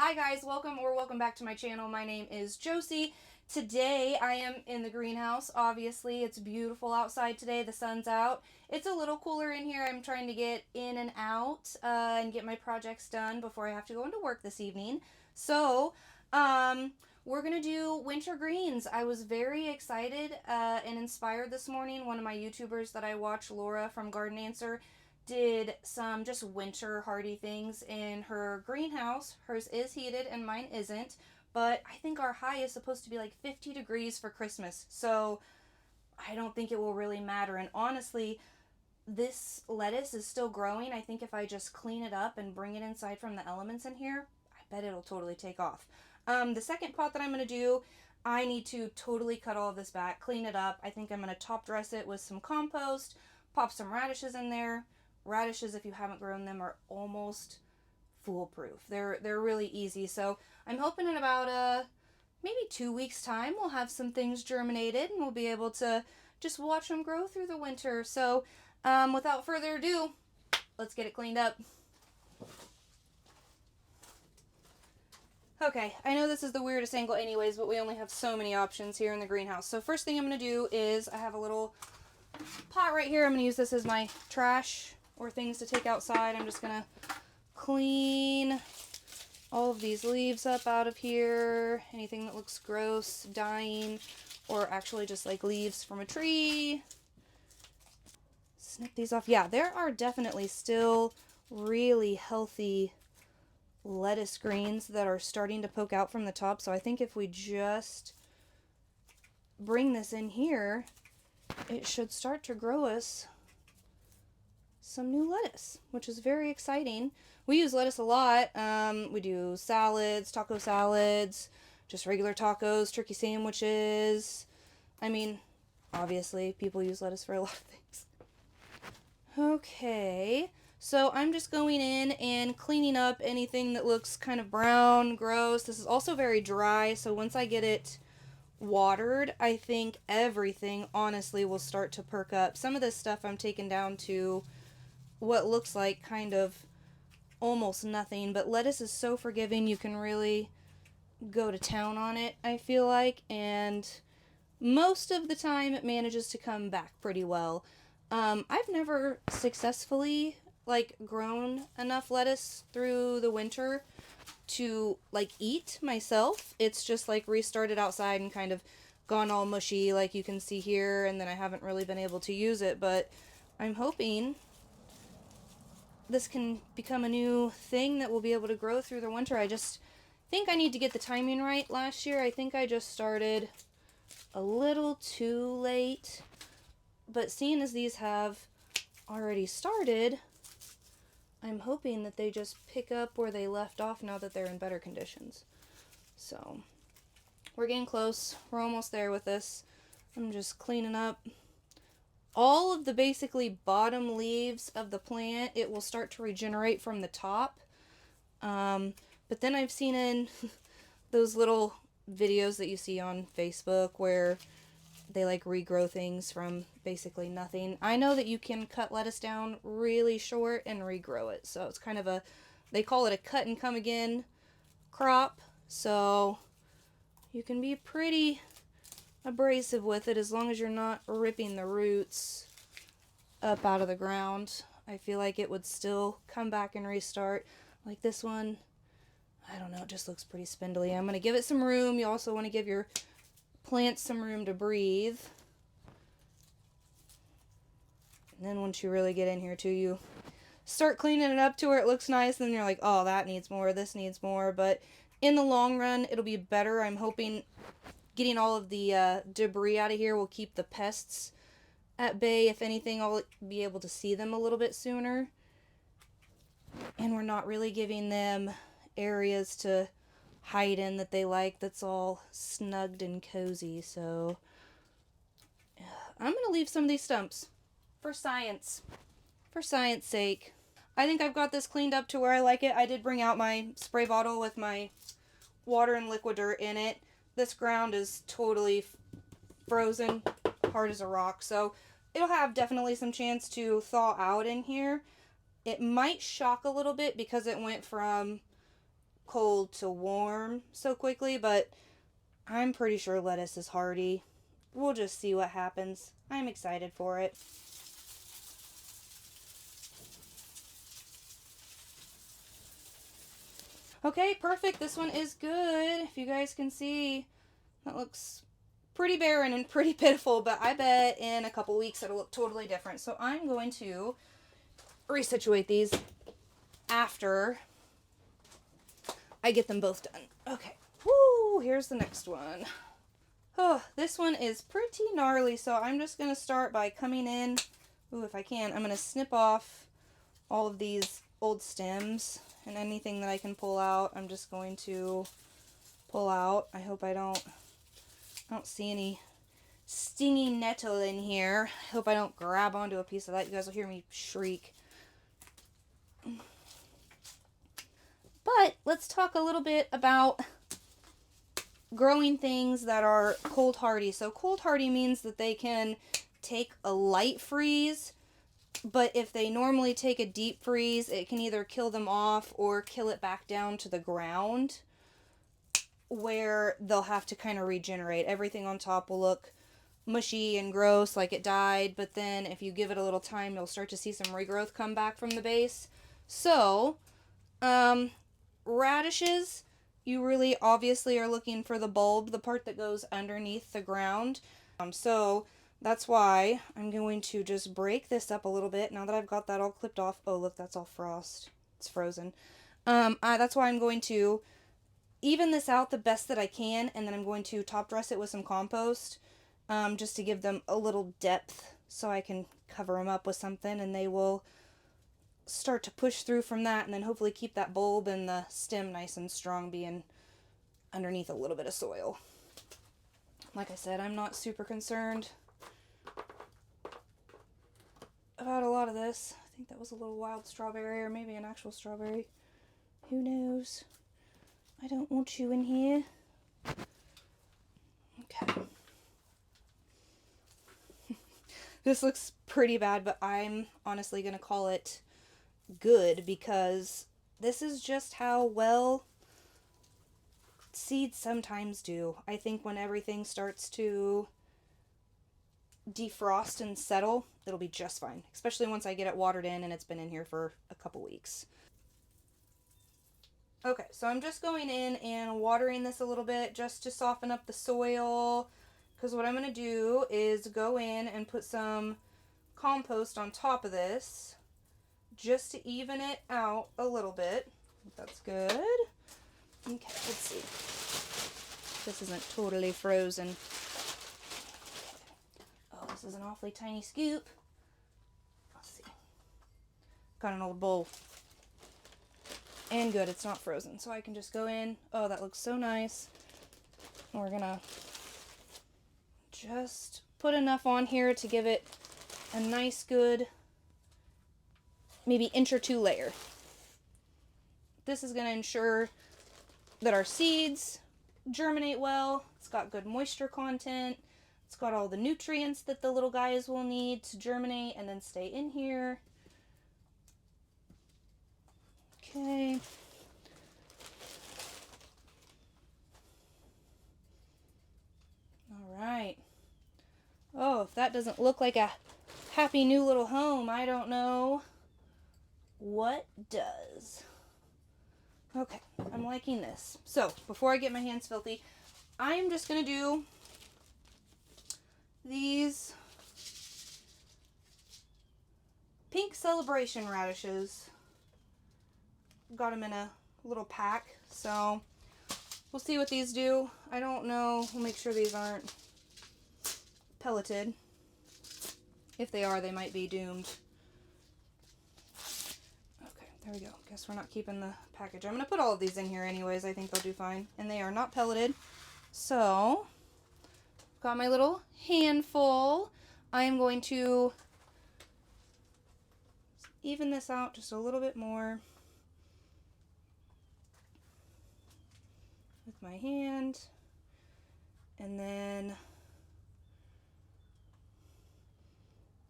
Hi guys, welcome back to my channel. My name is Josie. Today I am in the greenhouse. Obviously, it's beautiful outside today. The sun's out. It's a little cooler in here. I'm trying to get in and out and get my projects done before I have to go into work this evening. So, we're gonna do winter greens. I was very excited and inspired this morning. One of my YouTubers that I watch, Laura from Garden Answer, did some just winter hardy things in her greenhouse. Hers is heated and mine isn't, but I think our high is supposed to be like 50 degrees for Christmas. So I don't think it will really matter. And honestly, this lettuce is still growing. I think if I just clean it up and bring it inside from the elements in here, I bet it'll totally take off. The second pot that I'm going to do, I need to totally cut all of this back, clean it up. I think I'm going to top dress it with some compost, pop some radishes in there. Radishes, if you haven't grown them, are almost foolproof. They're really easy. So I'm hoping in about maybe 2 weeks time we'll have some things germinated and we'll be able to just watch them grow through the winter. So without further ado, let's get it cleaned up. Okay, I know this is the weirdest angle anyways, but we only have so many options here in the greenhouse. So first thing I'm going to do is I have a little pot right here. I'm going to use this as my trash or things to take outside. I'm just going to clean all of these leaves up out of here. Anything that looks gross, dying, or actually just like leaves from a tree. Snip these off. Yeah, there are definitely still really healthy lettuce greens that are starting to poke out from the top. So I think if we just bring this in here, it should start to grow us some new lettuce, which is very exciting. We use lettuce a lot. We do salads, taco salads, just regular tacos, turkey sandwiches. I mean, obviously, people use lettuce for a lot of things. Okay, so I'm just going in and cleaning up anything that looks kind of brown, gross. This is also very dry, so once I get it watered, I think everything honestly will start to perk up. Some of this stuff I'm taking down to what looks like kind of almost nothing, but lettuce is so forgiving. You can really go to town on it, I feel like, and most of the time it manages to come back pretty well. I've never successfully like grown enough lettuce through the winter to like eat myself. It's just like restarted outside and kind of gone all mushy like you can see here, and then I haven't really been able to use it, but I'm hoping this can become a new thing that will be able to grow through the winter. I just think I need to get the timing right. Last year I think I just started a little too late, but seeing as these have already started, I'm hoping that they just pick up where they left off now that they're in better conditions. So we're getting close. We're almost there with this. I'm just cleaning up all of the basically bottom leaves of the plant. It will start to regenerate from the top. But then I've seen in those little videos that you see on Facebook where they like regrow things from basically nothing. I know that you can cut lettuce down really short and regrow it. So it's kind of they call it a cut and come again crop. So you can be pretty abrasive with it as long as you're not ripping the roots up out of the ground. I feel like it would still come back and restart. Like this one, I don't know, it just looks pretty spindly. I'm going to give it some room. You also want to give your plants some room to breathe. And then once you really get in here too, you start cleaning it up to where it looks nice, and then you're like, oh, that needs more, this needs more. But in the long run, it'll be better. I'm hoping getting all of the debris out of here will keep the pests at bay. If anything, I'll be able to see them a little bit sooner. And we're not really giving them areas to hide in that they like that's all snugged and cozy. So I'm going to leave some of these stumps for science. For science sake. I think I've got this cleaned up to where I like it. I did bring out my spray bottle with my water and liquid dirt in it. This ground is totally frozen, hard as a rock, so it'll have definitely some chance to thaw out in here. It might shock a little bit because it went from cold to warm so quickly, but I'm pretty sure lettuce is hardy. We'll just see what happens. I'm excited for it. Okay, perfect. This one is good. If you guys can see, that looks pretty barren and pretty pitiful, but I bet in a couple weeks it'll look totally different. So I'm going to resituate these after I get them both done. Okay. Woo! Here's the next one. Oh, this one is pretty gnarly, so I'm just going to start by coming in. Ooh, if I can, I'm going to snip off all of these old stems and anything that I can pull out. I'm just going to pull out. I hope I don't see any stinging nettle in here. I hope I don't grab onto a piece of that. You guys will hear me shriek. But let's talk a little bit about growing things that are cold hardy. So cold hardy means that they can take a light freeze, but if they normally take a deep freeze, it can either kill them off or kill it back down to the ground, where they'll have to kind of regenerate. Everything on top will look mushy and gross like it died, but then if you give it a little time, you'll start to see some regrowth come back from the base. So radishes, you really obviously are looking for the bulb, the part that goes underneath the ground. So that's why I'm going to just break this up a little bit now that I've got that all clipped off. Oh, look, that's all frost. It's frozen. That's why I'm going to even this out the best that I can, and then I'm going to top dress it with some compost, just to give them a little depth so I can cover them up with something and they will start to push through from that, and then hopefully keep that bulb and the stem nice and strong being underneath a little bit of soil. Like I said, I'm not super concerned about a lot of this. I think that was a little wild strawberry, or maybe an actual strawberry. Who knows? I don't want you in here. Okay. This looks pretty bad, but I'm honestly going to call it good because this is just how well seeds sometimes do. I think when everything starts to defrost and settle, it'll be just fine, especially once I get it watered in and it's been in here for a couple weeks. Okay, so I'm just going in and watering this a little bit just to soften up the soil, because what I'm going to do is go in and put some compost on top of this just to even it out a little bit. That's good. Okay, let's see. This isn't totally frozen. Oh, this is an awfully tiny scoop. Let's see. Got an old bowl. And good, it's not frozen, so I can just go in. Oh, that looks so nice. We're gonna just put enough on here to give it a nice, good, maybe inch or two layer. This is gonna ensure that our seeds germinate well. It's got good moisture content. It's got all the nutrients that the little guys will need to germinate and then stay in here. Okay. All right. Oh, if that doesn't look like a happy new little home, I don't know what does. Okay, I'm liking this. So, before I get my hands filthy, I'm just going to do these pink celebration radishes. Got them in a little pack, so we'll see what these do. I don't know. We'll make sure these aren't pelleted. If they are, they might be doomed. Okay, there we go. Guess we're not keeping the package. I'm going to put all of these in here anyways. I think they'll do fine. And they are not pelleted. So, got my little handful. I am going to even this out just a little bit more with my hand, and then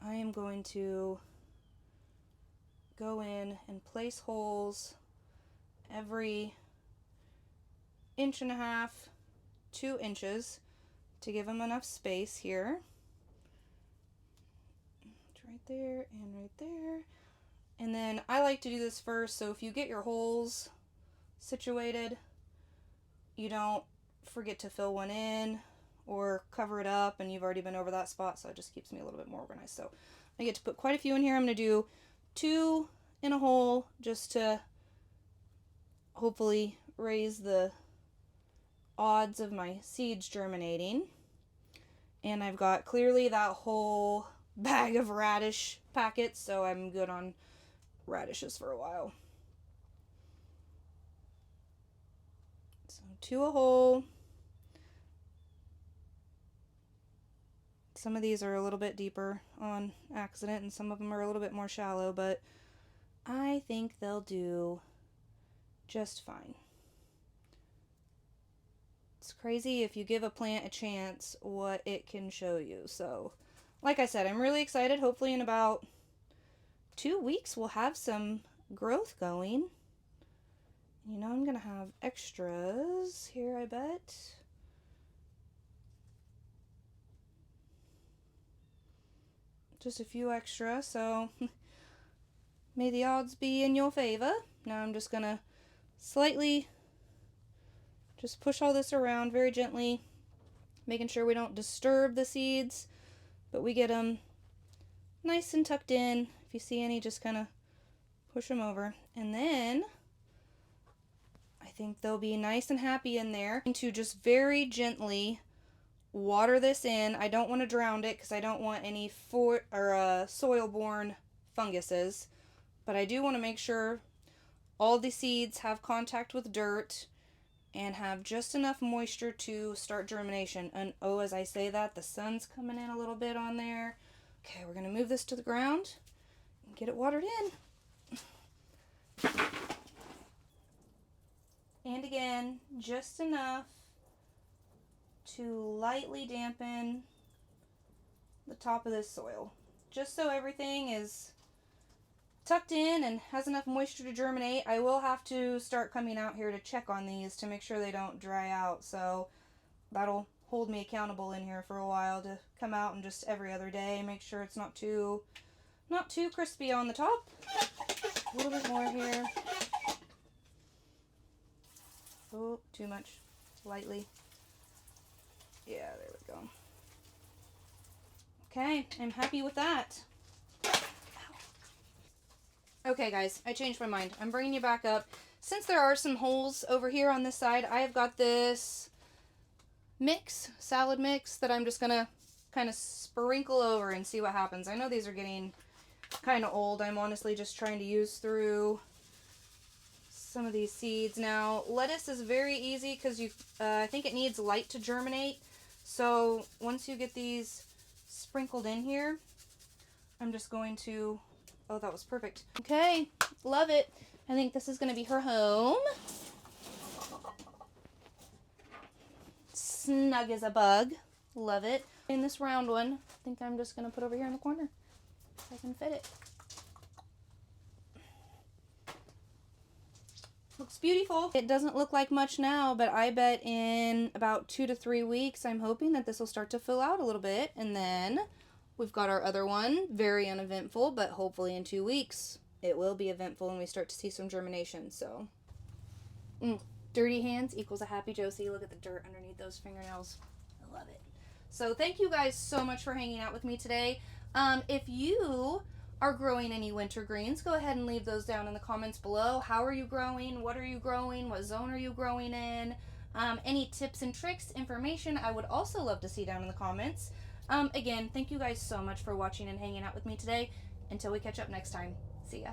I am going to go in and place holes every 1.5, 2 inches to give them enough space here. It's right there and right there. And then I like to do this first, so if you get your holes situated, you don't forget to fill one in or cover it up and you've already been over that spot, so it just keeps me a little bit more organized. So I get to put quite a few in here. I'm going to do 2 in a hole just to hopefully raise the odds of my seeds germinating. And I've got clearly that whole bag of radish packets, so I'm good on radishes for a while. So 2 a hole. Some of these are a little bit deeper on accident and some of them are a little bit more shallow, but I think they'll do just fine. It's crazy if you give a plant a chance what it can show you. So, like I said, I'm really excited. Hopefully in about 2 weeks we'll have some growth going. You know, I'm going to have extras here, I bet. Just a few extra, so may the odds be in your favor. Now I'm just going to slightly just push all this around very gently, making sure we don't disturb the seeds, but we get them nice and tucked in. If you see any, just kind of push them over. And then I think they'll be nice and happy in there. And to just very gently water this in. I don't want to drown it because I don't want any soil-borne funguses, but I do want to make sure all the seeds have contact with dirt and have just enough moisture to start germination. And oh, as I say that, the sun's coming in a little bit on there. Okay, we're going to move this to the ground and get it watered in. And again, just enough to lightly dampen the top of this soil, just so everything is tucked in and has enough moisture to germinate. I will have to start coming out here to check on these to make sure they don't dry out, so that'll hold me accountable in here for a while, to come out and just every other day make sure it's not too crispy on the top. A little bit more here. Oh, too much. Lightly. Yeah, there we go. Okay, I'm happy with that. Okay, guys, I changed my mind. I'm bringing you back up. Since there are some holes over here on this side, I have got this salad mix, that I'm just going to kind of sprinkle over and see what happens. I know these are getting kind of old. I'm honestly just trying to use through some of these seeds. Now, lettuce is very easy because I think it needs light to germinate. So once you get these sprinkled in here, I'm just going to, oh, that was perfect. Okay, love it. I think this is going to be her home. Snug as a bug. Love it. And this round one, I think I'm just going to put over here in the corner so I can fit it. Looks beautiful. It doesn't look like much now, but I bet in about 2 to 3 weeks, I'm hoping that this will start to fill out a little bit. And then we've got our other one, very uneventful, but hopefully in 2 weeks, it will be eventful and we start to see some germination. So, dirty hands equals a happy Josie. Look at the dirt underneath those fingernails. I love it. So thank you guys so much for hanging out with me today. If you are growing any winter greens, go ahead and leave those down in the comments below. How are you growing? What are you growing? What zone are you growing in? Any tips and tricks, information, I would also love to see down in the comments. Again, thank you guys so much for watching and hanging out with me today. Until we catch up next time, see ya.